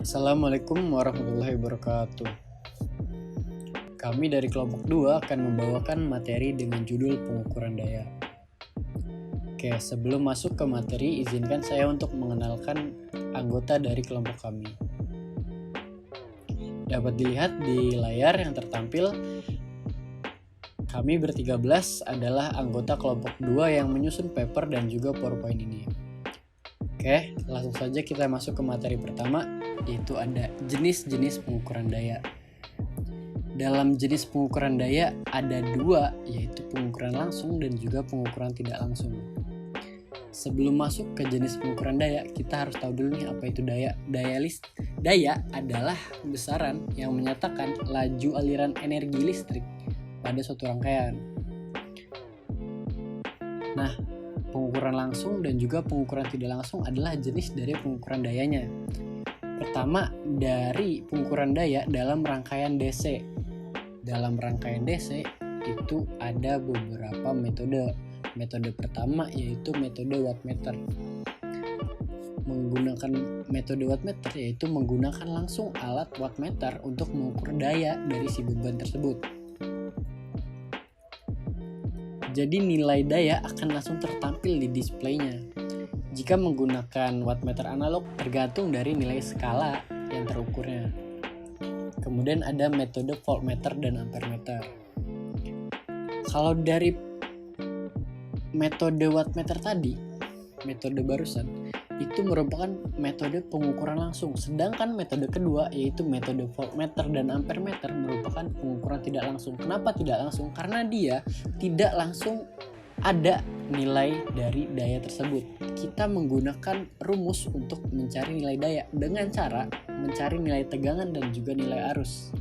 Assalamualaikum warahmatullahi wabarakatuh. Kami dari kelompok 2 akan membawakan materi dengan judul pengukuran daya. Oke, sebelum masuk ke materi, izinkan saya untuk mengenalkan anggota dari kelompok kami. Dapat dilihat di layar yang tertampil, kami ber-13 adalah anggota kelompok 2 yang menyusun paper dan juga PowerPoint ini. Oke, langsung saja kita masuk ke materi pertama, yaitu ada jenis-jenis pengukuran daya. Dalam jenis pengukuran daya ada 2, yaitu pengukuran langsung dan juga pengukuran tidak langsung. Sebelum masuk ke jenis pengukuran daya, kita harus tahu dulu nih apa itu daya. Daya adalah besaran yang menyatakan laju aliran energi listrik pada suatu rangkaian. Nah, pengukuran langsung dan juga pengukuran tidak langsung adalah jenis dari pengukuran dayanya. Pertama, dari pengukuran daya dalam rangkaian DC. Dalam rangkaian DC itu ada beberapa metode. Metode pertama yaitu metode wattmeter. Menggunakan metode wattmeter yaitu menggunakan langsung alat wattmeter untuk mengukur daya dari si beban tersebut. Jadi nilai daya akan langsung tertampil di displaynya. Jika menggunakan wattmeter analog tergantung dari nilai skala yang terukurnya. Kemudian ada metode voltmeter dan ampermeter. Kalau dari metode wattmeter tadi, metode barusan, itu merupakan metode pengukuran langsung. Sedangkan metode kedua yaitu metode voltmeter dan ampermeter merupakan pengukuran tidak langsung. Kenapa tidak langsung? Karena dia tidak langsung ada nilai dari daya tersebut. Kita menggunakan rumus untuk mencari nilai daya dengan cara mencari nilai tegangan dan juga nilai arus,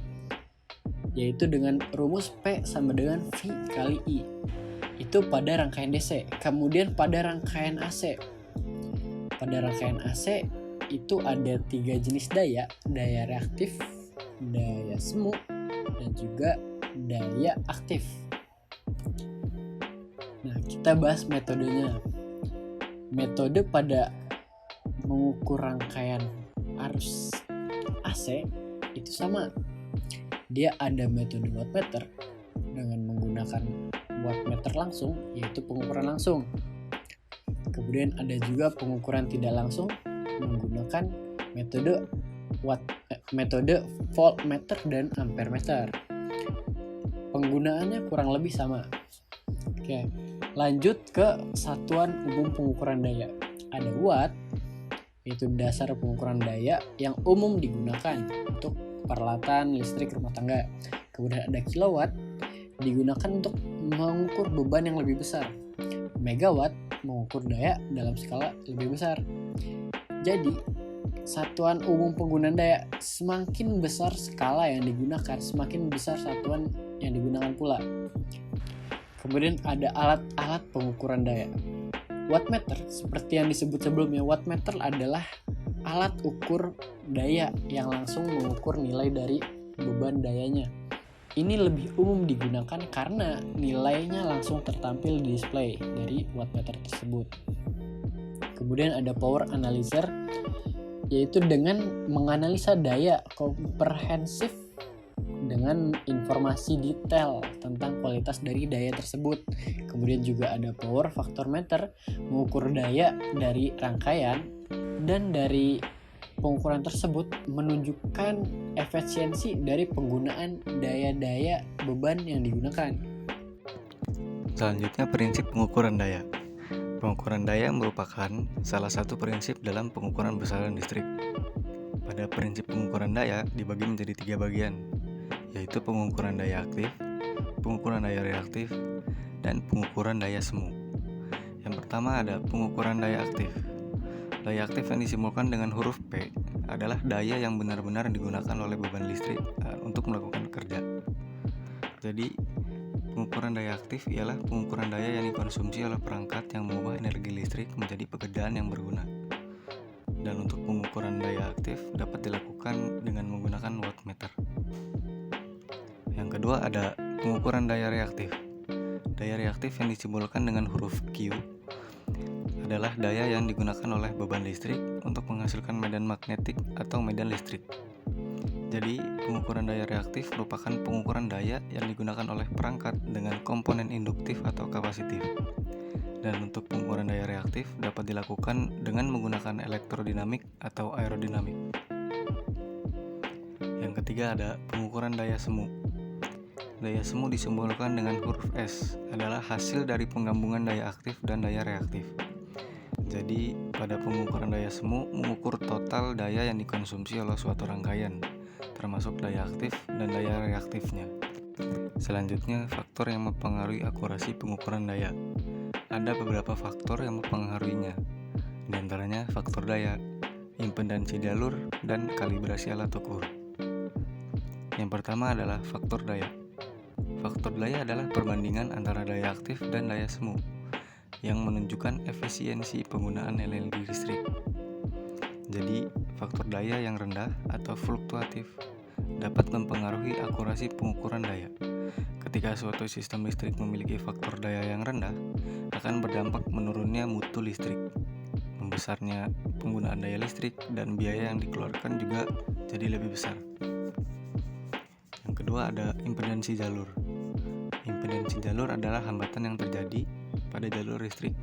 yaitu dengan rumus P sama dengan V kali I. Itu pada rangkaian DC. Kemudian pada rangkaian AC. Pada rangkaian AC itu ada 3 jenis daya, daya reaktif, daya semu, dan juga daya aktif. Nah, kita bahas metodenya. Metode pada mengukur rangkaian arus AC itu sama. Dia ada metode wattmeter dengan menggunakan wattmeter langsung, yaitu pengukuran langsung. Kemudian ada juga pengukuran tidak langsung menggunakan metode voltmeter dan ampermeter. Penggunaannya kurang lebih sama. Oke, lanjut ke satuan umum pengukuran daya. Ada watt, yaitu dasar pengukuran daya yang umum digunakan untuk peralatan listrik rumah tangga. Kemudian ada kilowatt, digunakan untuk mengukur beban yang lebih besar. Megawatt mengukur daya dalam skala lebih besar. Jadi, satuan umum penggunaan daya, semakin besar skala yang digunakan, semakin besar satuan yang digunakan pula. Kemudian ada alat-alat pengukuran daya. Wattmeter, seperti yang disebut sebelumnya, wattmeter adalah alat ukur daya yang langsung mengukur nilai dari beban dayanya. Ini lebih umum digunakan karena nilainya langsung tertampil di display dari wattmeter tersebut. Kemudian ada power analyzer, yaitu dengan menganalisa daya komprehensif dengan informasi detail tentang kualitas dari daya tersebut. Kemudian juga ada power factor meter, mengukur daya dari rangkaian, dan dari pengukuran tersebut menunjukkan efisiensi dari penggunaan daya-daya beban yang digunakan. Selanjutnya, prinsip pengukuran daya. Pengukuran daya merupakan salah satu prinsip dalam pengukuran besaran listrik. Pada prinsip pengukuran daya dibagi menjadi 3 bagian, yaitu pengukuran daya aktif, pengukuran daya reaktif, dan pengukuran daya semu. Yang pertama ada pengukuran daya aktif. Daya aktif yang disimbolkan dengan huruf P adalah daya yang benar-benar digunakan oleh beban listrik untuk melakukan kerja. Jadi, pengukuran daya aktif ialah pengukuran daya yang dikonsumsi oleh perangkat yang mengubah energi listrik menjadi pekerjaan yang berguna. Dan untuk pengukuran daya aktif dapat dilakukan dengan menggunakan wattmeter. Yang kedua ada pengukuran daya reaktif. Daya reaktif yang disimbolkan dengan huruf Q adalah daya yang digunakan oleh beban listrik untuk menghasilkan medan magnetik atau medan listrik. Jadi, pengukuran daya reaktif merupakan pengukuran daya yang digunakan oleh perangkat dengan komponen induktif atau kapasitif. Dan untuk pengukuran daya reaktif dapat dilakukan dengan menggunakan elektrodinamik atau aerodinamik. Yang ketiga ada pengukuran daya semu. Daya semu disimbolkan dengan huruf S, adalah hasil dari penggabungan daya aktif dan daya reaktif. Jadi, pada pengukuran daya semu mengukur total daya yang dikonsumsi oleh suatu rangkaian, termasuk daya aktif dan daya reaktifnya. Selanjutnya, faktor yang mempengaruhi akurasi pengukuran daya. Ada beberapa faktor yang mempengaruhinya, di antaranya faktor daya, impedansi jalur, dan kalibrasi alat ukur. Yang pertama adalah faktor daya. Faktor daya adalah perbandingan antara daya aktif dan daya semu yang menunjukkan efisiensi penggunaan energi listrik. Jadi, faktor daya yang rendah atau fluktuatif dapat mempengaruhi akurasi pengukuran daya. Ketika suatu sistem listrik memiliki faktor daya yang rendah, akan berdampak menurunnya mutu listrik, membesarnya penggunaan daya listrik, dan biaya yang dikeluarkan juga jadi lebih besar. Yang kedua ada impedansi jalur. Impedansi jalur adalah hambatan yang terjadi pada jalur listrik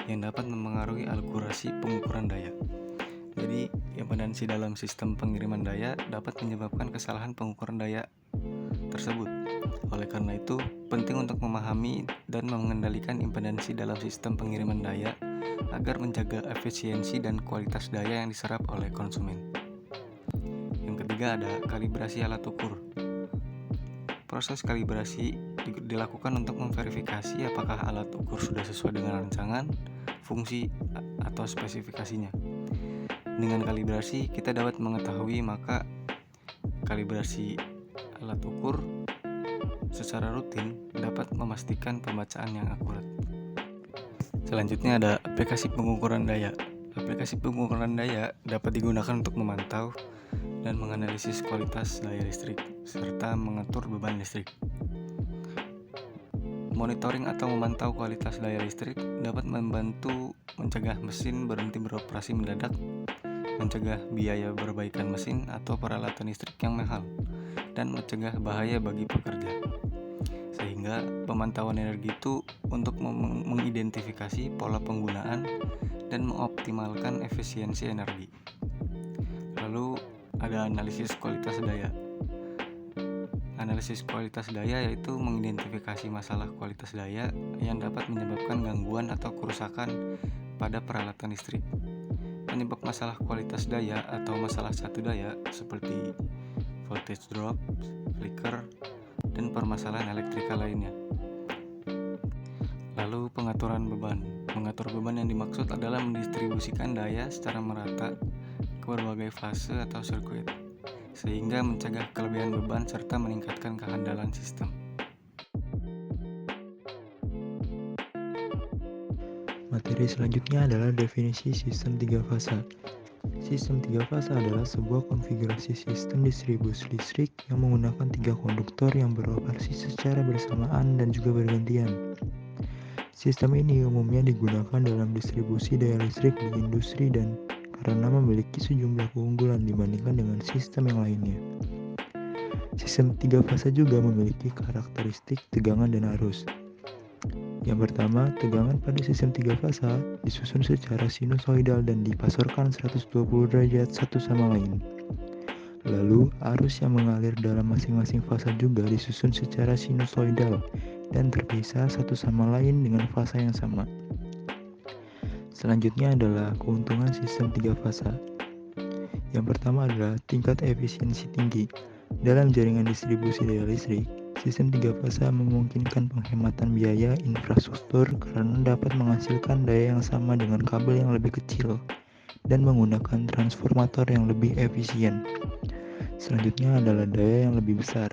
yang dapat mempengaruhi akurasi pengukuran daya. Jadi, impedansi dalam sistem pengiriman daya dapat menyebabkan kesalahan pengukuran daya tersebut. Oleh karena itu, penting untuk memahami dan mengendalikan impedansi dalam sistem pengiriman daya agar menjaga efisiensi dan kualitas daya yang diserap oleh konsumen. Yang ketiga ada kalibrasi alat ukur. Proses kalibrasi dilakukan untuk memverifikasi apakah alat ukur sudah sesuai dengan rancangan, fungsi, atau spesifikasinya. Dengan kalibrasi, kita dapat mengetahui maka kalibrasi alat ukur secara rutin dapat memastikan pembacaan yang akurat. Selanjutnya ada aplikasi pengukuran daya. Aplikasi pengukuran daya dapat digunakan untuk memantau dan menganalisis kualitas daya listrik serta mengatur beban listrik. Monitoring atau memantau kualitas daya listrik dapat membantu mencegah mesin berhenti beroperasi mendadak, mencegah biaya perbaikan mesin atau peralatan listrik yang mahal, dan mencegah bahaya bagi pekerja. Sehingga pemantauan energi itu untuk mengidentifikasi pola penggunaan dan mengoptimalkan efisiensi energi. Lalu ada analisis kualitas daya. Analisis kualitas daya yaitu mengidentifikasi masalah kualitas daya yang dapat menyebabkan gangguan atau kerusakan pada peralatan listrik. Penyebab masalah kualitas daya atau masalah satu daya seperti voltage drop, flicker, dan permasalahan elektrikal lainnya. Lalu pengaturan beban. Mengatur beban yang dimaksud adalah mendistribusikan daya secara merata ke berbagai fase atau sirkuit, sehingga mencegah kelebihan beban serta meningkatkan kehandalan sistem. Materi selanjutnya adalah definisi sistem 3 fasa. Sistem 3 fasa adalah sebuah konfigurasi sistem distribusi listrik yang menggunakan 3 konduktor yang beroperasi secara bersamaan dan juga bergantian. Sistem ini umumnya digunakan dalam distribusi daya listrik di industri dan karena memiliki sejumlah keunggulan dibandingkan dengan sistem yang lainnya. Sistem 3 fasa juga memiliki karakteristik tegangan dan arus. Yang pertama, tegangan pada sistem 3 fasa disusun secara sinusoidal dan dipasorkan 120 derajat satu sama lain. Lalu, arus yang mengalir dalam masing-masing fasa juga disusun secara sinusoidal dan terpisah satu sama lain dengan fasa yang sama. Selanjutnya adalah keuntungan sistem 3 fasa. Yang pertama adalah tingkat efisiensi tinggi. Dalam jaringan distribusi daya listrik, sistem 3 fasa memungkinkan penghematan biaya infrastruktur karena dapat menghasilkan daya yang sama dengan kabel yang lebih kecil dan menggunakan transformator yang lebih efisien. Selanjutnya adalah daya yang lebih besar.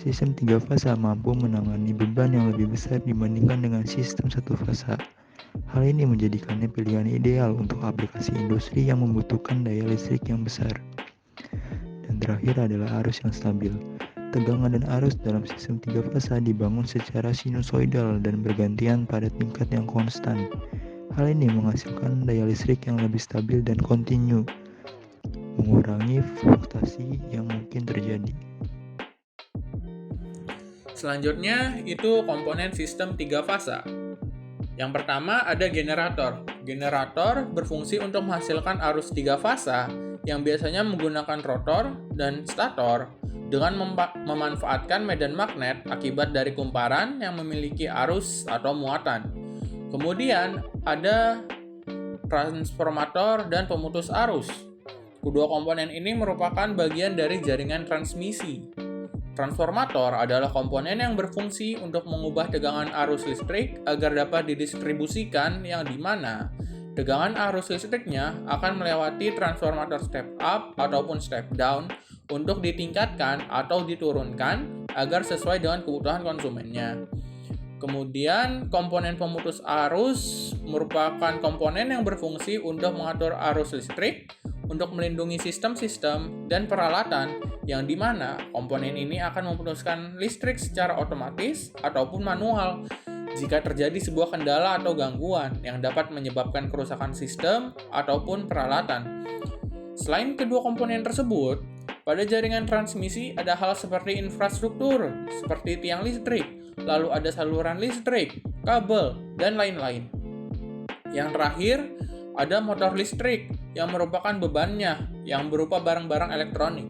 Sistem 3 fasa mampu menangani beban yang lebih besar dibandingkan dengan sistem 1 fasa. Hal ini menjadikannya pilihan ideal untuk aplikasi industri yang membutuhkan daya listrik yang besar. Dan terakhir adalah arus yang stabil. Tegangan dan arus dalam sistem 3 fasa dibangun secara sinusoidal dan bergantian pada tingkat yang konstan. Hal ini menghasilkan daya listrik yang lebih stabil dan kontinu, mengurangi fluktuasi yang mungkin terjadi. Selanjutnya itu komponen sistem 3 fasa. Yang pertama ada generator. Generator berfungsi untuk menghasilkan arus 3 fasa yang biasanya menggunakan rotor dan stator dengan memanfaatkan medan magnet akibat dari kumparan yang memiliki arus atau muatan. Kemudian ada transformator dan pemutus arus. Kedua komponen ini merupakan bagian dari jaringan transmisi. Transformator adalah komponen yang berfungsi untuk mengubah tegangan arus listrik agar dapat didistribusikan, yang dimana tegangan arus listriknya akan melewati transformator step up ataupun step down untuk ditingkatkan atau diturunkan agar sesuai dengan kebutuhan konsumennya. Kemudian komponen pemutus arus merupakan komponen yang berfungsi untuk mengatur arus listrik untuk melindungi sistem-sistem dan peralatan, yang dimana komponen ini akan memutuskan listrik secara otomatis ataupun manual jika terjadi sebuah kendala atau gangguan yang dapat menyebabkan kerusakan sistem ataupun peralatan. Selain kedua komponen tersebut, pada jaringan transmisi ada hal seperti infrastruktur, seperti tiang listrik, lalu ada saluran listrik, kabel, dan lain-lain. Yang terakhir, ada motor listrik yang merupakan bebannya yang berupa barang-barang elektronik.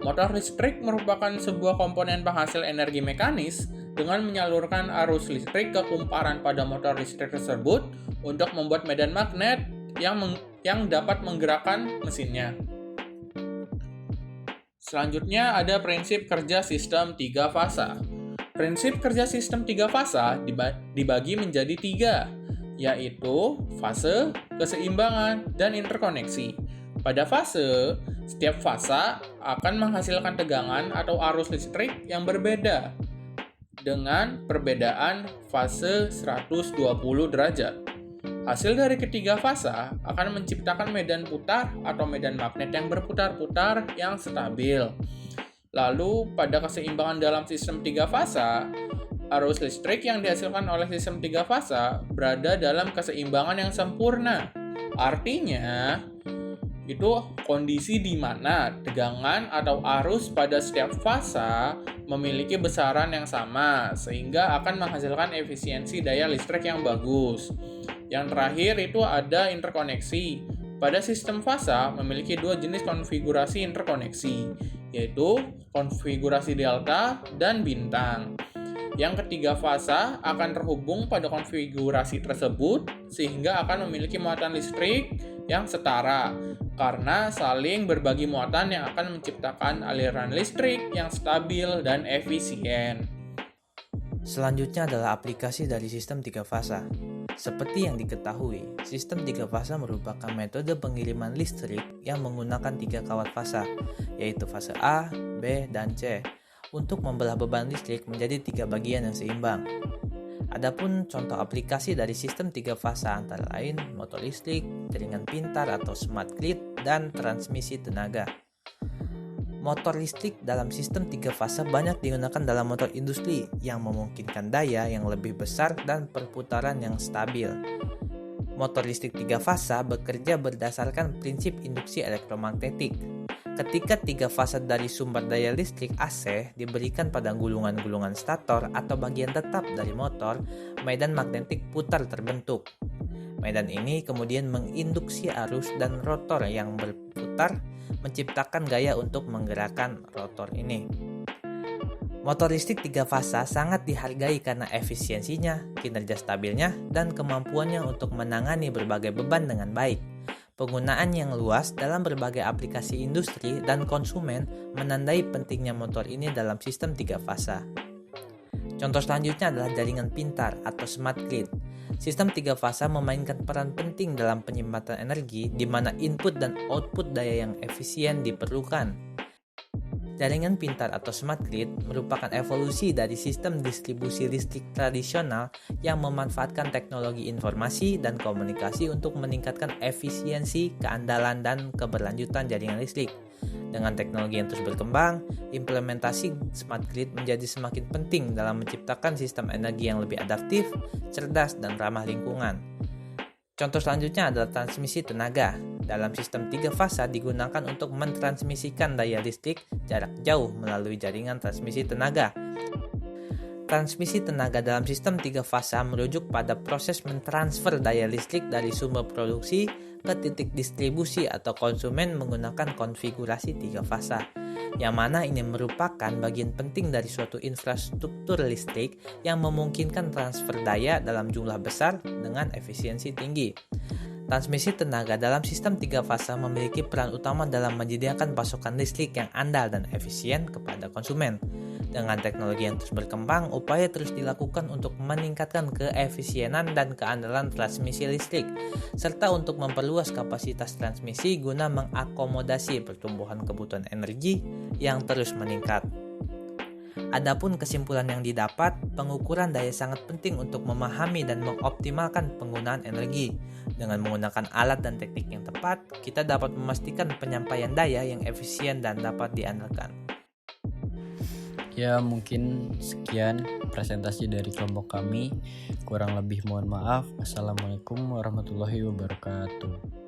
Motor listrik merupakan sebuah komponen penghasil energi mekanis dengan menyalurkan arus listrik ke kumparan pada motor listrik tersebut untuk membuat medan magnet yang dapat menggerakkan mesinnya. Selanjutnya ada prinsip kerja sistem 3 fasa. Prinsip kerja sistem 3 fasa dibagi menjadi 3, yaitu fase, keseimbangan, dan interkoneksi. Pada fase, setiap fasa akan menghasilkan tegangan atau arus listrik yang berbeda dengan perbedaan fase 120 derajat. Hasil dari ketiga fasa akan menciptakan medan putar atau medan magnet yang berputar-putar yang stabil. Lalu, pada keseimbangan dalam sistem 3 fasa, arus listrik yang dihasilkan oleh sistem 3 fasa berada dalam keseimbangan yang sempurna. Artinya, itu kondisi di mana tegangan atau arus pada setiap fasa memiliki besaran yang sama, sehingga akan menghasilkan efisiensi daya listrik yang bagus. Yang terakhir itu ada interkoneksi. Pada sistem fasa memiliki 2 jenis konfigurasi interkoneksi, yaitu konfigurasi delta dan bintang. Yang ketiga fasa akan terhubung pada konfigurasi tersebut sehingga akan memiliki muatan listrik yang setara karena saling berbagi muatan yang akan menciptakan aliran listrik yang stabil dan efisien. Selanjutnya adalah aplikasi dari sistem 3 fasa. Seperti yang diketahui, sistem 3 fasa merupakan metode pengiriman listrik yang menggunakan 3 kawat fasa, yaitu fase A, B, dan C, untuk membelah beban listrik menjadi 3 bagian yang seimbang. Adapun contoh aplikasi dari sistem 3 fasa antara lain motor listrik, jaringan pintar atau smart grid, dan transmisi tenaga. Motor listrik dalam sistem 3 fasa banyak digunakan dalam motor industri yang memungkinkan daya yang lebih besar dan perputaran yang stabil. Motor listrik 3 fasa bekerja berdasarkan prinsip induksi elektromagnetik. Ketika 3 fasa dari sumber daya listrik AC diberikan pada gulungan-gulungan stator atau bagian tetap dari motor, medan magnetik putar terbentuk. Medan ini kemudian menginduksi arus dan rotor yang berputar, menciptakan gaya untuk menggerakkan rotor ini. Motor listrik 3 fasa sangat dihargai karena efisiensinya, kinerja stabilnya, dan kemampuannya untuk menangani berbagai beban dengan baik. Penggunaan yang luas dalam berbagai aplikasi industri dan konsumen menandai pentingnya motor ini dalam sistem 3 fasa. Contoh selanjutnya adalah jaringan pintar atau smart grid. Sistem 3 fasa memainkan peran penting dalam penyimpanan energi di mana input dan output daya yang efisien diperlukan. Jaringan pintar atau smart grid merupakan evolusi dari sistem distribusi listrik tradisional yang memanfaatkan teknologi informasi dan komunikasi untuk meningkatkan efisiensi, keandalan, dan keberlanjutan jaringan listrik. Dengan teknologi yang terus berkembang, implementasi smart grid menjadi semakin penting dalam menciptakan sistem energi yang lebih adaptif, cerdas, dan ramah lingkungan. Contoh selanjutnya adalah transmisi tenaga. Dalam sistem 3 fasa digunakan untuk mentransmisikan daya listrik jarak jauh melalui jaringan transmisi tenaga. Transmisi tenaga dalam sistem 3 fasa merujuk pada proses mentransfer daya listrik dari sumber produksi ke titik distribusi atau konsumen menggunakan konfigurasi 3 fasa. Yang mana ini merupakan bagian penting dari suatu infrastruktur listrik yang memungkinkan transfer daya dalam jumlah besar dengan efisiensi tinggi. Transmisi tenaga dalam sistem 3 fasa memiliki peran utama dalam menyediakan pasokan listrik yang andal dan efisien kepada konsumen. Dengan teknologi yang terus berkembang, upaya terus dilakukan untuk meningkatkan keefisienan dan keandalan transmisi listrik, serta untuk memperluas kapasitas transmisi guna mengakomodasi pertumbuhan kebutuhan energi yang terus meningkat. Adapun kesimpulan yang didapat, pengukuran daya sangat penting untuk memahami dan mengoptimalkan penggunaan energi. Dengan menggunakan alat dan teknik yang tepat, kita dapat memastikan penyampaian daya yang efisien dan dapat diandalkan. Ya, mungkin sekian presentasi dari kelompok kami. Kurang lebih mohon maaf. Assalamualaikum warahmatullahi wabarakatuh.